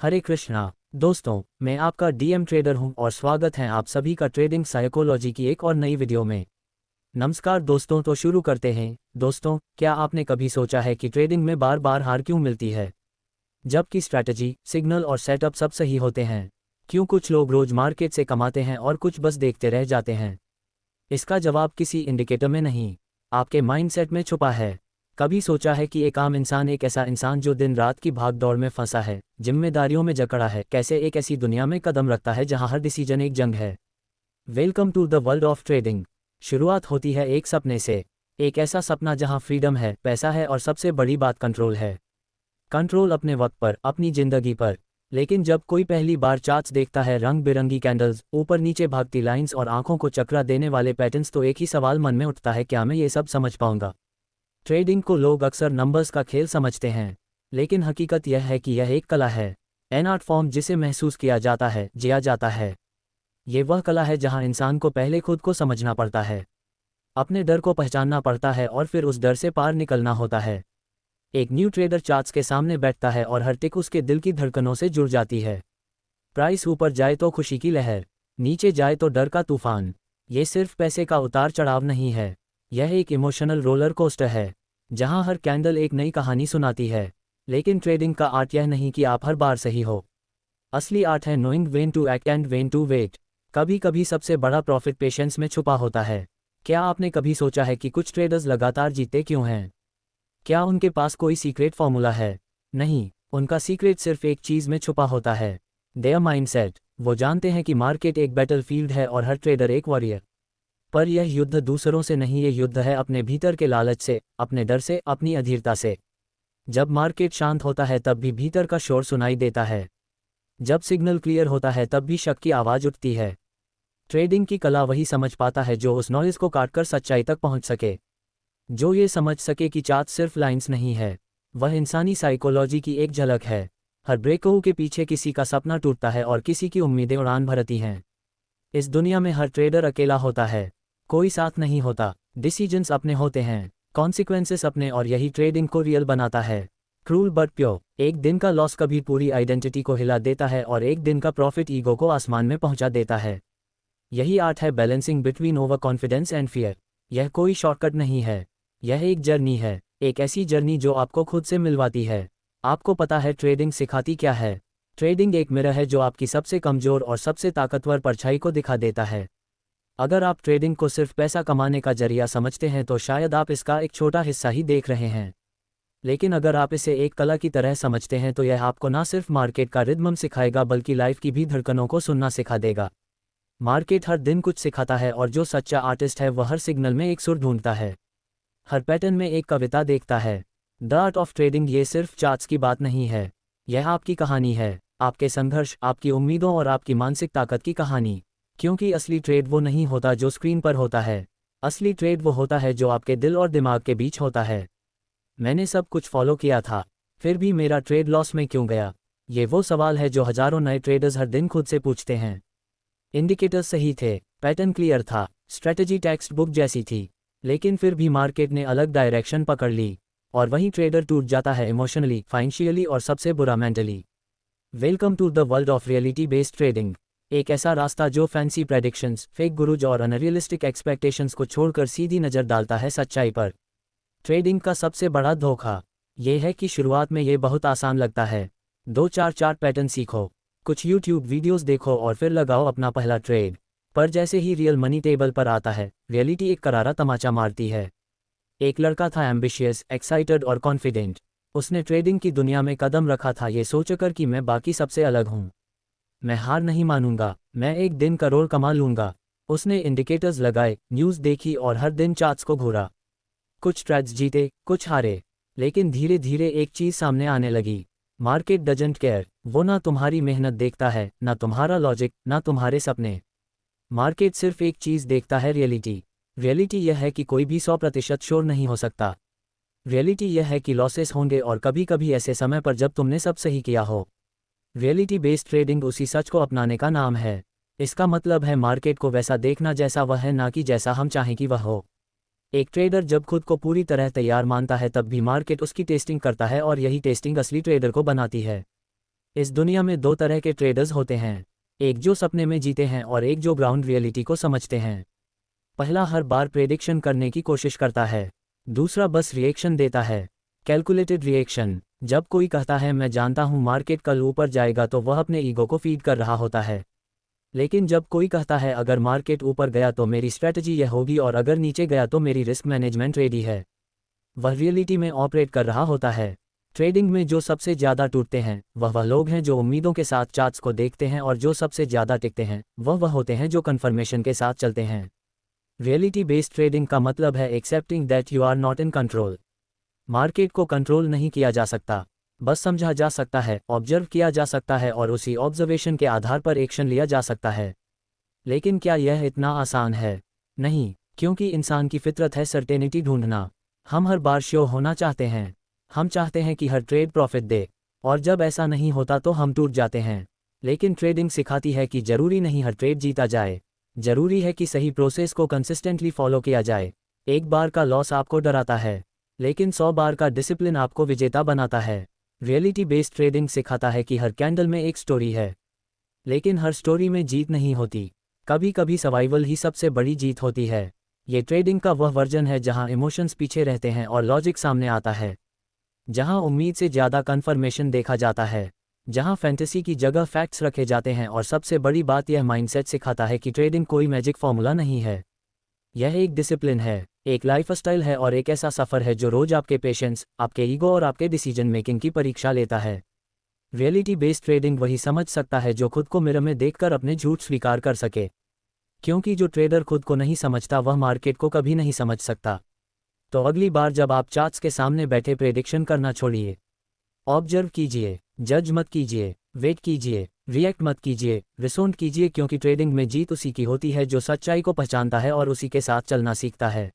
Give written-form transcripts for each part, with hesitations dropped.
हरे कृष्णा दोस्तों, मैं आपका डीएम ट्रेडर हूं और स्वागत है आप सभी का ट्रेडिंग साइकोलॉजी की एक और नई वीडियो में। नमस्कार दोस्तों, तो शुरू करते हैं। दोस्तों, क्या आपने कभी सोचा है कि ट्रेडिंग में बार बार हार क्यों मिलती है, जबकि स्ट्रैटेजी, सिग्नल और सेटअप सब सही होते हैं? क्यों कुछ लोग रोज मार्केट से कमाते हैं और कुछ बस देखते रह जाते हैं? इसका जवाब किसी इंडिकेटर में नहीं, आपके माइंडसेट में छुपा है। कभी सोचा है कि एक आम इंसान, एक ऐसा इंसान जो दिन रात की भाग दौड़ में फंसा है, जिम्मेदारियों में जकड़ा है, कैसे एक ऐसी दुनिया में कदम रखता है जहां हर डिसीजन एक जंग है? Welcome to the world of trading. शुरुआत होती है एक सपने से, एक ऐसा सपना जहां फ्रीडम है, पैसा है और सबसे बड़ी बात कंट्रोल है। कंट्रोल अपने वक्त पर, अपनी जिंदगी पर। लेकिन जब कोई पहली बार चार्ट्स देखता है, रंग बिरंगी कैंडल्स, ऊपर नीचे भागती लाइंस और आंखों को चकरा देने वाले पैटर्न्स, तो एक ही सवाल मन में उठता है, क्या मैं ये सब समझ पाऊंगा? ट्रेडिंग को लोग अक्सर नंबर्स का खेल समझते हैं, लेकिन हकीकत यह है कि यह एक कला है, एन आर्ट फॉर्म जिसे महसूस किया जाता है, जिया जाता है। ये वह कला है जहां इंसान को पहले खुद को समझना पड़ता है, अपने डर को पहचानना पड़ता है और फिर उस डर से पार निकलना होता है। एक न्यू ट्रेडर चार्ट्स के सामने बैठता है और हर टिक उसके दिल की धड़कनों से जुड़ जाती है। प्राइस ऊपर जाए तो खुशी की लहर, नीचे जाए तो डर का तूफान। ये सिर्फ पैसे का उतार चढ़ाव नहीं है, यह एक इमोशनल रोलर कोस्टर है, जहां हर कैंडल एक नई कहानी सुनाती है। लेकिन ट्रेडिंग का आर्ट यह नहीं कि आप हर बार सही हो। असली आर्ट है knowing when to act and when to wait. कभी कभी सबसे बड़ा प्रॉफिट पेशेंस में छुपा होता है। क्या आपने कभी सोचा है कि कुछ ट्रेडर्स लगातार जीते क्यों हैं? क्या उनके पास कोई सीक्रेट फॉर्मूला है? नहीं, उनका सीक्रेट सिर्फ एक चीज में छुपा होता है, देयर माइंडसेट। वो जानते हैं कि मार्केट एक बैटलफील्ड है और हर ट्रेडर एक वॉरियर। पर यह युद्ध दूसरों से नहीं, ये युद्ध है अपने भीतर के लालच से, अपने डर से, अपनी अधीरता से। जब मार्केट शांत होता है तब भी भीतर का शोर सुनाई देता है। जब सिग्नल क्लियर होता है तब भी शक की आवाज उठती है। ट्रेडिंग की कला वही समझ पाता है जो उस नॉइज को काटकर सच्चाई तक पहुंच सके, जो ये समझ सके कि चार्ट सिर्फ लाइंस नहीं है, वह इंसानी साइकोलॉजी की एक झलक है। हर ब्रेकआउट के पीछे किसी का सपना टूटता है और किसी की उम्मीदें उड़ान भरती हैं। इस दुनिया में हर ट्रेडर अकेला होता है, कोई साथ नहीं होता। डिसीजंस अपने होते हैं, कॉन्सिक्वेंसेस अपने, और यही ट्रेडिंग को रियल बनाता है। Cruel but pure. एक दिन का लॉस कभी पूरी आइडेंटिटी को हिला देता है और एक दिन का प्रॉफिट ईगो को आसमान में पहुंचा देता है। यही आर्ट है balancing between over confidence and fear. यह कोई शॉर्टकट नहीं है, यह एक जर्नी है, एक ऐसी जर्नी जो आपको खुद से मिलवाती है। आपको पता है ट्रेडिंग सिखाती क्या है? ट्रेडिंग एक मिरर है जो आपकी सबसे कमजोर और सबसे ताकतवर परछाई को दिखा देता है। अगर आप ट्रेडिंग को सिर्फ पैसा कमाने का जरिया समझते हैं तो शायद आप इसका एक छोटा हिस्सा ही देख रहे हैं। लेकिन अगर आप इसे एक कला की तरह समझते हैं तो यह आपको ना सिर्फ मार्केट का रिदम सिखाएगा बल्कि लाइफ की भी धड़कनों को सुनना सिखा देगा। मार्केट हर दिन कुछ सिखाता है और जो सच्चा आर्टिस्ट है वह हर सिग्नल में एक सुर ढूंढता है, हर पैटर्न में एक कविता देखता है। द आर्ट ऑफ ट्रेडिंग ये सिर्फ चार्ट्स की बात नहीं है, यह आपकी कहानी है, आपके संघर्ष, आपकी उम्मीदों और आपकी मानसिक ताकत की कहानी। क्योंकि असली ट्रेड वो नहीं होता जो स्क्रीन पर होता है, असली ट्रेड वो होता है जो आपके दिल और दिमाग के बीच होता है। मैंने सब कुछ फॉलो किया था, फिर भी मेरा ट्रेड लॉस में क्यों गया? ये वो सवाल है जो हजारों नए ट्रेडर्स हर दिन खुद से पूछते हैं। इंडिकेटर्स सही थे, पैटर्न क्लियर था, स्ट्रेटजी टेक्स्ट बुक जैसी थी, लेकिन फिर भी मार्केट ने अलग डायरेक्शन पकड़ ली, और वहीं ट्रेडर टूट जाता है इमोशनली, फाइनेंशियली और सबसे बुरा mentally. Welcome to the world of reality based trading. एक ऐसा रास्ता जो फैंसी प्रेडिक्शंस, फेक गुरुज और अनरियलिस्टिक एक्सपेक्टेशंस को छोड़कर सीधी नज़र डालता है सच्चाई पर। ट्रेडिंग का सबसे बड़ा धोखा यह है कि शुरुआत में ये बहुत आसान लगता है। 2-4 चार्ट पैटर्न सीखो, कुछ यूट्यूब वीडियोस देखो और फिर लगाओ अपना पहला ट्रेड। पर जैसे ही रियल मनी टेबल पर आता है, रियलिटी एक करारा तमाचा मारती है। एक लड़का था एम्बिशियस, एक्साइटेड और कॉन्फिडेंट। उसने ट्रेडिंग की दुनिया में कदम रखा था ये सोचकर कि मैं बाकी सबसे अलग हूँ, मैं हार नहीं मानूंगा, मैं एक दिन करोड़ कमा लूंगा। उसने इंडिकेटर्स लगाए, न्यूज़ देखी और हर दिन चार्ट्स को घूरा। कुछ ट्रेड्स जीते, कुछ हारे, लेकिन धीरे धीरे एक चीज़ सामने आने लगी, मार्केट डजंट केयर। वो ना तुम्हारी मेहनत देखता है, ना तुम्हारा लॉजिक, ना तुम्हारे सपने। मार्केट सिर्फ एक चीज़ देखता है, रियलिटी। रियलिटी यह है कि कोई भी 100% श्योर नहीं हो सकता। रियलिटी यह है कि लॉसेस होंगे और कभी कभी ऐसे समय पर जब तुमने सब सही किया हो। रियलिटी बेस्ड ट्रेडिंग उसी सच को अपनाने का नाम है। इसका मतलब है मार्केट को वैसा देखना जैसा वह है, ना कि जैसा हम चाहें कि वह हो। एक ट्रेडर जब खुद को पूरी तरह तैयार मानता है तब भी मार्केट उसकी टेस्टिंग करता है, और यही टेस्टिंग असली ट्रेडर को बनाती है। इस दुनिया में दो तरह के ट्रेडर्स होते हैं, एक जो सपने में जीते हैं और एक जो ग्राउंड रियलिटी को समझते हैं। पहला हर बार प्रेडिक्शन करने की कोशिश करता है, दूसरा बस रिएक्शन देता है, कैलकुलेटेड रिएक्शन। जब कोई कहता है मैं जानता हूं मार्केट कल ऊपर जाएगा तो वह अपने ईगो को फीड कर रहा होता है। लेकिन जब कोई कहता है अगर मार्केट ऊपर गया तो मेरी स्ट्रैटेजी यह होगी और अगर नीचे गया तो मेरी रिस्क मैनेजमेंट रेडी है, वह रियलिटी में ऑपरेट कर रहा होता है। ट्रेडिंग में जो सबसे ज़्यादा टूटते हैं वह लोग हैं जो उम्मीदों के साथ चार्ट्स को देखते हैं, और जो सबसे ज़्यादा टिकते हैं वह होते हैं जो कन्फर्मेशन के साथ चलते हैं। रियलिटी बेस्ड ट्रेडिंग का मतलब है accepting that you are not in control. Market को कंट्रोल नहीं किया जा सकता, बस समझा जा सकता है, ऑब्जर्व किया जा सकता है और उसी ऑब्जर्वेशन के आधार पर एक्शन लिया जा सकता है। लेकिन क्या यह इतना आसान है? नहीं, क्योंकि इंसान की फितरत है सर्टेनिटी ढूंढना। हम हर बार श्योर होना चाहते हैं, हम चाहते हैं कि हर ट्रेड प्रॉफिट दे, और जब ऐसा नहीं होता तो हम टूट जाते हैं। लेकिन ट्रेडिंग सिखाती है कि जरूरी नहीं हर ट्रेड जीता जाए, जरूरी है कि सही प्रोसेस को कंसिस्टेंटली फॉलो किया जाए। एक बार का लॉस आपको डराता है, लेकिन 100 बार का डिसिप्लिन आपको विजेता बनाता है। रियलिटी बेस्ड ट्रेडिंग सिखाता है कि हर कैंडल में एक स्टोरी है, लेकिन हर स्टोरी में जीत नहीं होती। कभी कभी सर्वाइवल ही सबसे बड़ी जीत होती है। ये ट्रेडिंग का वह वर्जन है जहां इमोशंस पीछे रहते हैं और लॉजिक सामने आता है, जहां उम्मीद से ज़्यादा कन्फर्मेशन देखा जाता है, जहां फैंटेसी की जगह फैक्ट्स रखे जाते हैं, और सबसे बड़ी बात यह माइंडसेट सिखाता है कि ट्रेडिंग कोई मैजिक फॉर्मूला नहीं है। यह एक डिसिप्लिन है, एक लाइफस्टाइल है और एक ऐसा सफ़र है जो रोज आपके पेशेंस, आपके ईगो और आपके डिसीजन मेकिंग की परीक्षा लेता है। रियलिटी बेस्ड ट्रेडिंग वही समझ सकता है जो खुद को मिरर में देखकर अपने झूठ स्वीकार कर सके, क्योंकि जो ट्रेडर खुद को नहीं समझता वह मार्केट को कभी नहीं समझ सकता। तो अगली बार जब आप चार्ट्स के सामने बैठे प्रेडिक्शन करना छोड़िए, ऑब्जर्व कीजिए, जज मत कीजिए, वेट कीजिए, रिएक्ट मत कीजिए, रिस्पॉन्ड कीजिए, क्योंकि ट्रेडिंग में जीत उसी की होती है जो सच्चाई को पहचानता है और उसी के साथ चलना सीखता है।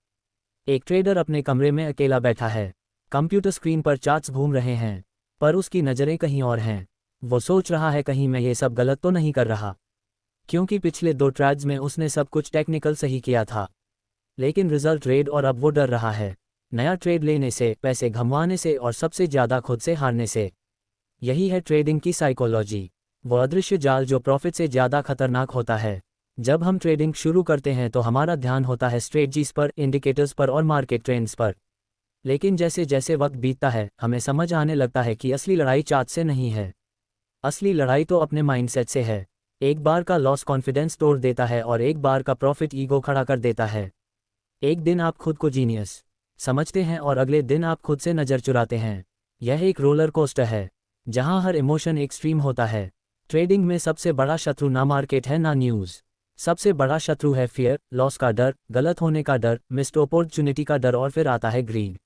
एक ट्रेडर अपने कमरे में अकेला बैठा है, कंप्यूटर स्क्रीन पर चार्ट्स घूम रहे हैं, पर उसकी नज़रें कहीं और हैं। वो सोच रहा है कहीं मैं ये सब गलत तो नहीं कर रहा, क्योंकि पिछले 2 ट्रेड्स में उसने सब कुछ टेक्निकल सही किया था, लेकिन रिजल्ट रेड, और अब वो डर रहा है नया ट्रेड लेने से, पैसे घमवाने से और सबसे ज़्यादा खुद से हारने से। यही है ट्रेडिंग की साइकोलॉजी, वो अदृश्य जाल जो प्रॉफिट से ज़्यादा खतरनाक होता है। जब हम ट्रेडिंग शुरू करते हैं तो हमारा ध्यान होता है स्ट्रेटजीज पर, इंडिकेटर्स पर और मार्केट ट्रेंड्स पर। लेकिन जैसे जैसे वक्त बीतता है हमें समझ आने लगता है कि असली लड़ाई चार्ट से नहीं है, असली लड़ाई तो अपने माइंडसेट से है। एक बार का लॉस कॉन्फिडेंस तोड़ देता है और एक बार का प्रॉफिट ईगो खड़ा कर देता है। एक दिन आप खुद को जीनियस समझते हैं और अगले दिन आप खुद से नज़र चुराते हैं। यह एक रोलर कोस्टर है जहां हर इमोशन एक्सट्रीम होता है। ट्रेडिंग में सबसे बड़ा शत्रु ना मार्केट है ना न्यूज़, सबसे बड़ा शत्रु है फियर, लॉस का डर, गलत होने का डर, मिस्ड अपॉर्चुनिटी का डर, और फिर आता है ग्रीड,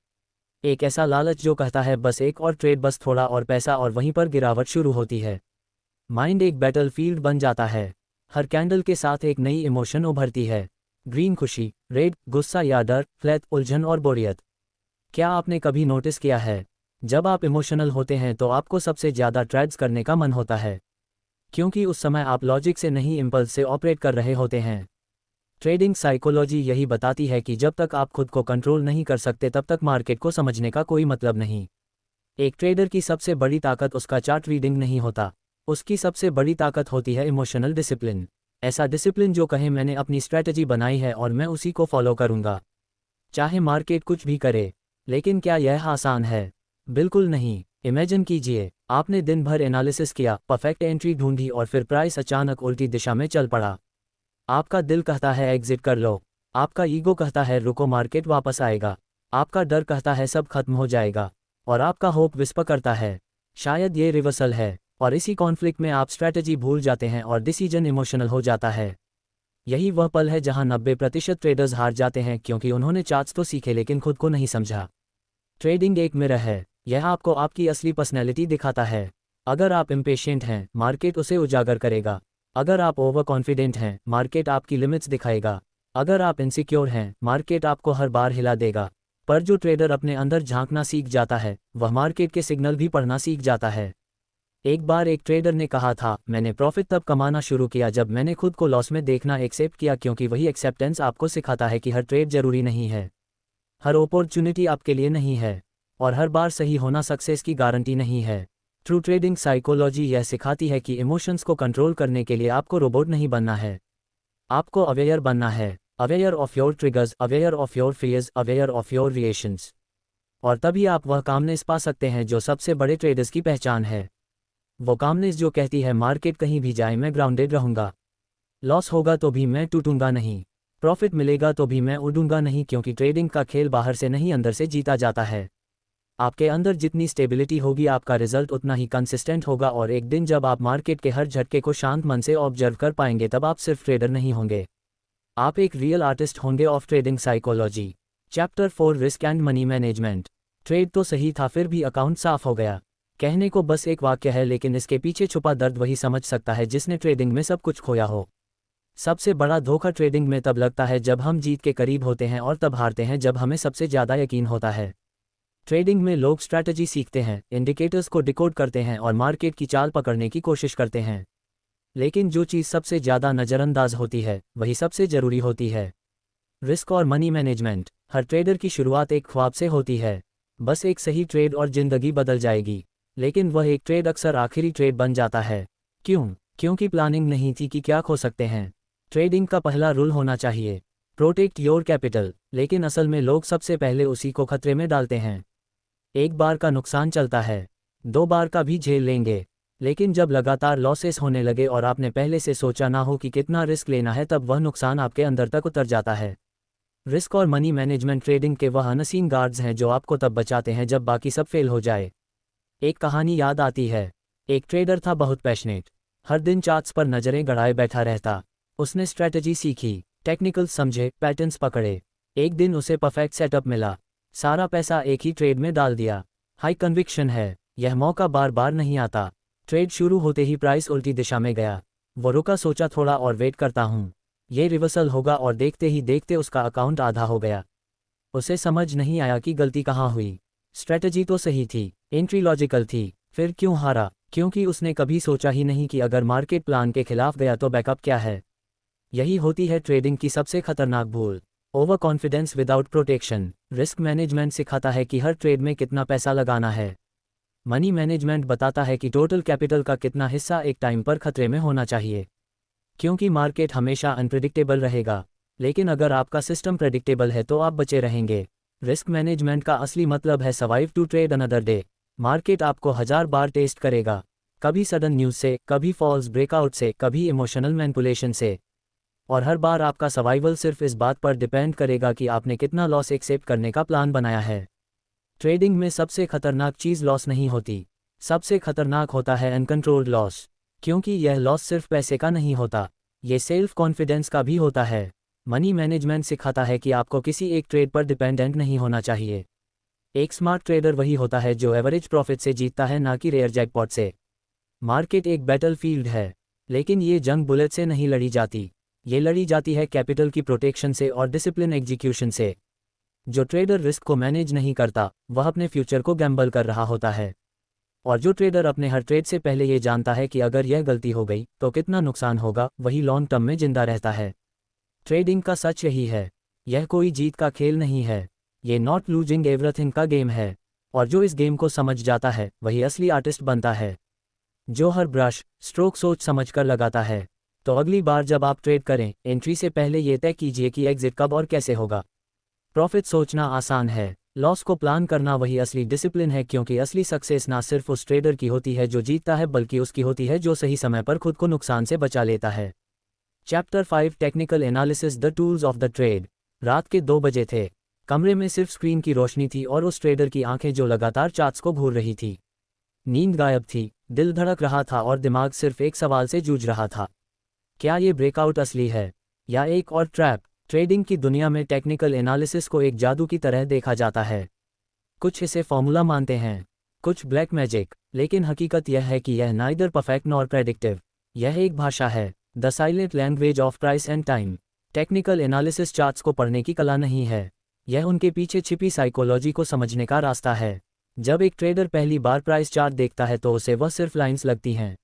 एक ऐसा लालच जो कहता है बस एक और ट्रेड, बस थोड़ा और पैसा, और वहीं पर गिरावट शुरू होती है। माइंड एक बैटलफील्ड बन जाता है, हर कैंडल के साथ एक नई इमोशन उभरती है, ग्रीन खुशी, रेड गुस्सा या डर, फ्लैट उलझन और बोरियत। क्या आपने कभी नोटिस किया है जब आप इमोशनल होते हैं तो आपको सबसे ज़्यादा ट्रेड्स करने का मन होता है, क्योंकि उस समय आप लॉजिक से नहीं इम्पल्स से ऑपरेट कर रहे होते हैं। ट्रेडिंग साइकोलॉजी यही बताती है कि जब तक आप खुद को कंट्रोल नहीं कर सकते तब तक मार्केट को समझने का कोई मतलब नहीं। एक ट्रेडर की सबसे बड़ी ताकत उसका चार्ट रीडिंग नहीं होता, उसकी सबसे बड़ी ताकत होती है इमोशनल डिसिप्लिन। ऐसा डिसिप्लिन जो कहे मैंने अपनी स्ट्रैटेजी बनाई है और मैं उसी को फॉलो करूंगा, चाहे मार्केट कुछ भी करे। लेकिन क्या यह आसान है? बिल्कुल नहीं। इमेजिन कीजिए आपने दिन भर एनालिसिस किया, परफेक्ट एंट्री ढूंढी और फिर प्राइस अचानक उल्टी दिशा में चल पड़ा। आपका दिल कहता है एग्जिट कर लो, आपका ईगो कहता है रुको मार्केट वापस आएगा, आपका डर कहता है सब खत्म हो जाएगा, और आपका होप विस्पर करता है शायद ये रिवर्सल है। और इसी कॉन्फ्लिक्ट में आप स्ट्रैटेजी भूल जाते हैं और डिसीजन इमोशनल हो जाता है। यही वह पल है जहां 90% ट्रेडर्स हार जाते हैं, क्योंकि उन्होंने चार्ट्स तो सीखे लेकिन खुद को नहीं समझा। ट्रेडिंग एक मिरर है, यह आपको आपकी असली पर्सनैलिटी दिखाता है। अगर आप इम्पेशेंट हैं मार्केट उसे उजागर करेगा, अगर आप ओवर कॉन्फिडेंट हैं मार्केट आपकी लिमिट्स दिखाएगा, अगर आप इनसिक्योर हैं मार्केट आपको हर बार हिला देगा। पर जो ट्रेडर अपने अंदर झांकना सीख जाता है वह मार्केट के सिग्नल भी पढ़ना सीख जाता है। एक बार एक ट्रेडर ने कहा था मैंने प्रॉफिट तब कमाना शुरू किया जब मैंने खुद को लॉस में देखना एक्सेप्ट किया, क्योंकि वही एक्सेप्टेंस आपको सिखाता है कि हर ट्रेड जरूरी नहीं है, हर अपॉर्चुनिटी आपके लिए नहीं है, और हर बार सही होना सक्सेस की गारंटी नहीं है। ट्रू ट्रेडिंग साइकोलॉजी यह सिखाती है कि इमोशंस को कंट्रोल करने के लिए आपको रोबोट नहीं बनना है। आपको अवेयर बनना है, aware of your triggers, aware of your fears, aware of your reactions. और तभी आप वह कामनेस पा सकते हैं जो सबसे बड़े ट्रेडर्स की पहचान है। वो कामनेस जो कहती है मार्केट कहीं भी जाए मैं ग्राउंडेड रहूंगा, लॉस होगा तो भी मैं टूटूंगा नहीं, प्रॉफिट मिलेगा तो भी मैं उड़ूंगा नहीं, क्योंकि ट्रेडिंग का खेल बाहर से नहीं अंदर से जीता जाता है। आपके अंदर जितनी स्टेबिलिटी होगी आपका रिजल्ट उतना ही कंसिस्टेंट होगा, और एक दिन जब आप मार्केट के हर झटके को शांत मन से ऑब्जर्व कर पाएंगे तब आप सिर्फ ट्रेडर नहीं होंगे, आप एक रियल आर्टिस्ट होंगे of trading psychology. Chapter 4 risk and money management. Trade तो सही था फिर भी अकाउंट साफ हो गया। कहने को बस एक वाक्य है, लेकिन इसके पीछे छुपा दर्द वही समझ सकता है जिसने ट्रेडिंग में सब कुछ खोया हो। सबसे बड़ा धोखा ट्रेडिंग में तब लगता है जब हम जीत के करीब होते हैं और तब हारते हैं जब हमें सबसे ज़्यादा यकीन होता है। ट्रेडिंग में लोग स्ट्रैटेजी सीखते हैं, इंडिकेटर्स को डिकोड करते हैं और मार्केट की चाल पकड़ने की कोशिश करते हैं, लेकिन जो चीज़ सबसे ज़्यादा नज़रअंदाज होती है वही सबसे ज़रूरी होती है, रिस्क और मनी मैनेजमेंट। हर ट्रेडर की शुरुआत एक ख्वाब से होती है, बस एक सही ट्रेड और ज़िंदगी बदल जाएगी, लेकिन वह एक ट्रेड अक्सर आखिरी ट्रेड बन जाता है। क्यों? क्योंकि प्लानिंग नहीं थी कि क्या खो सकते हैं। ट्रेडिंग का पहला रूल होना चाहिए, प्रोटेक्ट योर कैपिटल, लेकिन असल में लोग सबसे पहले उसी को खतरे में डालते हैं। एक बार का नुकसान चलता है, 2 बार का भी झेल लेंगे, लेकिन जब लगातार लॉसेस होने लगे और आपने पहले से सोचा ना हो कि कितना रिस्क लेना है तब वह नुकसान आपके अंदर तक उतर जाता है। रिस्क और मनी मैनेजमेंट ट्रेडिंग के वह अनसीन गार्ड्स हैं जो आपको तब बचाते हैं जब बाकी सब फेल हो जाए। एक कहानी याद आती है। एक ट्रेडर था बहुत पैशनेट, हर दिन चार्ट्स पर नज़रें गड़ाए बैठा रहता। उसने स्ट्रैटेजी सीखी, टेक्निकल समझे, पैटर्न्स पकड़े। एक दिन उसे परफेक्ट सेटअप मिला, सारा पैसा एक ही ट्रेड में डाल दिया। हाई कन्विक्शन है, यह मौका बार बार नहीं आता। ट्रेड शुरू होते ही प्राइस उल्टी दिशा में गया। वो रुका, सोचा थोड़ा और वेट करता हूँ, ये रिवर्सल होगा, और देखते ही देखते उसका अकाउंट आधा हो गया। उसे समझ नहीं आया कि गलती कहाँ हुई। स्ट्रैटेजी तो सही थी, एंट्री लॉजिकल थी, फिर क्यों हारा? क्योंकि उसने कभी सोचा ही नहीं कि अगर मार्केट प्लान के खिलाफ गया तो बैकअप क्या है। यही होती है ट्रेडिंग की सबसे खतरनाक भूल, over confidence without protection. Risk management सिखाता है कि हर ट्रेड में कितना पैसा लगाना है। मनी मैनेजमेंट बताता है कि टोटल कैपिटल का कितना हिस्सा एक टाइम पर खतरे में होना चाहिए, क्योंकि मार्केट हमेशा अनप्रेडिक्टेबल रहेगा, लेकिन अगर आपका सिस्टम प्रेडिक्टेबल है तो आप बचे रहेंगे। रिस्क मैनेजमेंट का असली मतलब है survive to trade another day. Market आपको 1000 बार टेस्ट करेगा, कभी सडन न्यूज़ से, कभी फॉल्स ब्रेकआउट से, कभी इमोशनल मैनिपुलेशन से, और हर बार आपका सर्वाइवल सिर्फ इस बात पर डिपेंड करेगा कि आपने कितना लॉस एक्सेप्ट करने का प्लान बनाया है। ट्रेडिंग में सबसे खतरनाक चीज़ लॉस नहीं होती, सबसे खतरनाक होता है अनकंट्रोल्ड लॉस, क्योंकि यह लॉस सिर्फ पैसे का नहीं होता, ये सेल्फ कॉन्फिडेंस का भी होता है। मनी मैनेजमेंट सिखाता है कि आपको किसी एक ट्रेड पर डिपेंडेंट नहीं होना चाहिए। एक स्मार्ट ट्रेडर वही होता है जो एवरेज प्रॉफिट से जीतता है, ना कि रेयर जैकपॉट से। मार्केट एक बैटलफील्ड है, लेकिन ये जंग बुलेट से नहीं लड़ी जाती, ये लड़ी जाती है कैपिटल की प्रोटेक्शन से और डिसिप्लिन एग्जीक्यूशन से। जो ट्रेडर रिस्क को मैनेज नहीं करता वह अपने फ्यूचर को गैम्बल कर रहा होता है, और जो ट्रेडर अपने हर ट्रेड से पहले ये जानता है कि अगर यह गलती हो गई तो कितना नुकसान होगा, वही लॉन्ग टर्म में जिंदा रहता है। ट्रेडिंग का सच यही है, यह कोई जीत का खेल नहीं है, ये नॉट लूजिंग एवरीथिंग का गेम है, और जो इस गेम को समझ जाता है वही असली आर्टिस्ट बनता है। जो हर ब्रश स्ट्रोक सोच समझ कर लगाता है। तो अगली बार जब आप ट्रेड करें, एंट्री से पहले ये तय कीजिए कि एग्जिट कब और कैसे होगा। प्रॉफिट सोचना आसान है, लॉस को प्लान करना वही असली डिसिप्लिन है, क्योंकि असली सक्सेस ना सिर्फ उस ट्रेडर की होती है जो जीतता है, बल्कि उसकी होती है जो सही समय पर खुद को नुकसान से बचा लेता है। Chapter 5 technical analysis the tools of the trade. रात के 2 बजे थे, कमरे में सिर्फ स्क्रीन की रोशनी थी और उस ट्रेडर की आंखें जो लगातार चार्ट्स को घूर रही थी। नींद गायब थी, दिल धड़क रहा था और दिमाग सिर्फ एक सवाल से जूझ रहा था, क्या ये ब्रेकआउट असली है या एक और ट्रैप? ट्रेडिंग की दुनिया में टेक्निकल एनालिसिस को एक जादू की तरह देखा जाता है। कुछ इसे फॉर्मूला मानते हैं, कुछ ब्लैक मैजिक, लेकिन हकीकत यह है कि यह नाइदर परफेक्ट नॉर प्रेडिक्टिव। यह एक भाषा है, the silent language of price and time. Technical analysis charts को पढ़ने की कला नहीं है, यह उनके पीछे छिपी साइकोलॉजी को समझने का रास्ता है। जब एक ट्रेडर पहली बार प्राइस चार्ट देखता है तो उसे वह सिर्फ लाइंस लगती हैं,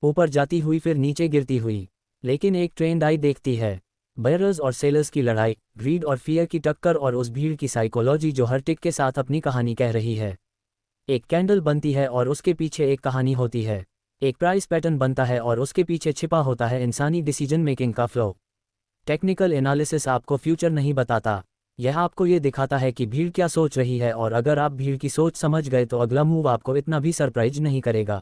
ऊपर जाती हुई फिर नीचे गिरती हुई, लेकिन एक ट्रेंड आई देखती है, बायर्स और सेलर्स की लड़ाई, ग्रीड और फियर की टक्कर, और उस भीड़ की साइकोलॉजी जो हर टिक के साथ अपनी कहानी कह रही है। एक कैंडल बनती है और उसके पीछे एक कहानी होती है। एक प्राइस पैटर्न बनता है और उसके पीछे छिपा होता है इंसानी डिसीजन मेकिंग का फ्लो। टेक्निकल एनालिसिस आपको फ्यूचर नहीं बताता, यह आपको ये दिखाता है कि भीड़ क्या सोच रही है, और अगर आप भीड़ की सोच समझ गए तो अगला मूव आपको इतना भी सरप्राइज नहीं करेगा।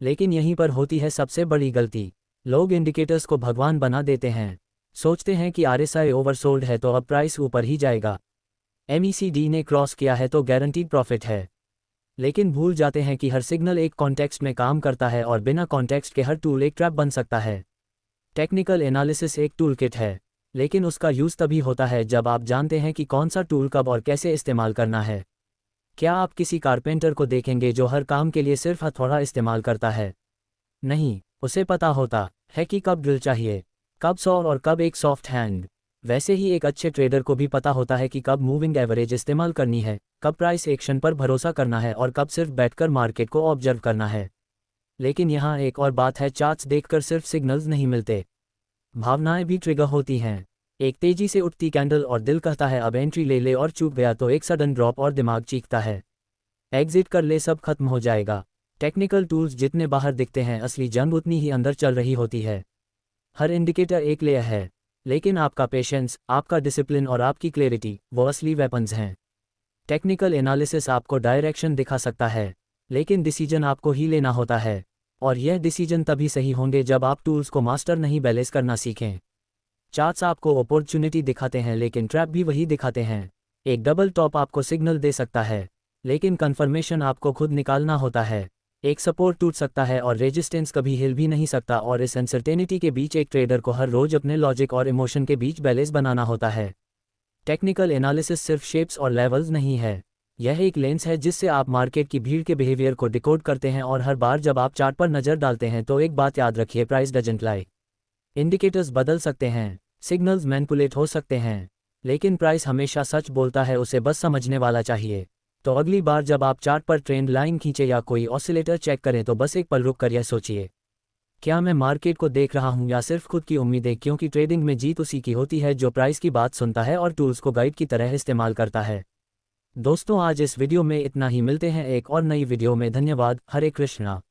लेकिन यहीं पर होती है सबसे बड़ी गलती। लोग इंडिकेटर्स को भगवान बना देते हैं। सोचते हैं कि RSI ओवरसोल्ड है तो अब प्राइस ऊपर ही जाएगा, MECD ने क्रॉस किया है तो गारंटीड प्रॉफिट है। लेकिन भूल जाते हैं कि हर सिग्नल एक कॉन्टेक्स्ट में काम करता है और बिना कॉन्टेक्स्ट के हर टूल एक ट्रैप बन सकता है। टेक्निकल एनालिसिस एक टूल किट है, लेकिन उसका यूज़ तभी होता है जब आप जानते हैं कि कौन सा टूल कब और कैसे इस्तेमाल करना है। क्या आप किसी कारपेंटर को देखेंगे जो हर काम के लिए सिर्फ हथौड़ा इस्तेमाल करता है? नहीं, उसे पता होता है कि कब ड्रिल चाहिए, कब सॉ और कब एक सॉफ्ट हैंड। वैसे ही एक अच्छे ट्रेडर को भी पता होता है कि कब मूविंग एवरेज इस्तेमाल करनी है, कब प्राइस एक्शन पर भरोसा करना है और कब सिर्फ बैठकर मार्केट को ऑब्जर्व करना है। लेकिन यहाँ एक और बात है, चार्ट्स देखकर सिर्फ सिग्नल्स नहीं मिलते, भावनाएं भी ट्रिगर होती हैं। एक तेजी से उठती कैंडल और दिल कहता है अब एंट्री ले ले, और चूक गया तो एक सडन ड्रॉप और दिमाग चीखता है एग्जिट कर ले, सब खत्म हो जाएगा। टेक्निकल टूल्स जितने बाहर दिखते हैं, असली जंग उतनी ही अंदर चल रही होती है। हर इंडिकेटर एक लेयर है, लेकिन आपका पेशेंस, आपका डिसिप्लिन और आपकी क्लैरिटी वो असली वेपन्स हैं। टेक्निकल एनालिसिस आपको डायरेक्शन दिखा सकता है, लेकिन डिसीजन आपको ही लेना होता है। और यह डिसीजन तभी सही होंगे जब आप टूल्स को मास्टर नहीं बैलेंस करना सीखें। चार्ट्स आपको अपॉर्चुनिटी दिखाते हैं, लेकिन ट्रैप भी वही दिखाते हैं। एक डबल टॉप आपको सिग्नल दे सकता है, लेकिन कंफर्मेशन आपको खुद निकालना होता है। एक सपोर्ट टूट सकता है और रेजिस्टेंस कभी हिल भी नहीं सकता, और इस अनसर्टेनिटी के बीच एक ट्रेडर को हर रोज अपने लॉजिक और इमोशन के बीच बैलेंस बनाना होता है। टेक्निकल एनालिसिस सिर्फ शेप्स और लेवल्स नहीं है, यह एक लेंस है जिससे आप मार्केट की भीड़ के बिहेवियर को डिकोड करते हैं। और हर बार जब आप चार्ट पर नज़र डालते हैं तो एक बात याद रखिए, प्राइस डजंट लाई। इंडिकेटर्स बदल सकते हैं, सिग्नल्स मैनिपुलेट हो सकते हैं, लेकिन प्राइस हमेशा सच बोलता है, उसे बस समझने वाला चाहिए। तो अगली बार जब आप चार्ट पर ट्रेंड लाइन खींचे या कोई ऑसिलेटर चेक करें तो बस एक पल रुक कर यह सोचिए, क्या मैं मार्केट को देख रहा हूं या सिर्फ खुद की उम्मीदें? क्योंकि ट्रेडिंग में जीत उसी की होती है जो प्राइस की बात सुनता है और टूल्स को गाइड की तरह इस्तेमाल करता है। दोस्तों, आज इस वीडियो में इतना ही, मिलते हैं एक और नई वीडियो में। धन्यवाद। हरे कृष्णा।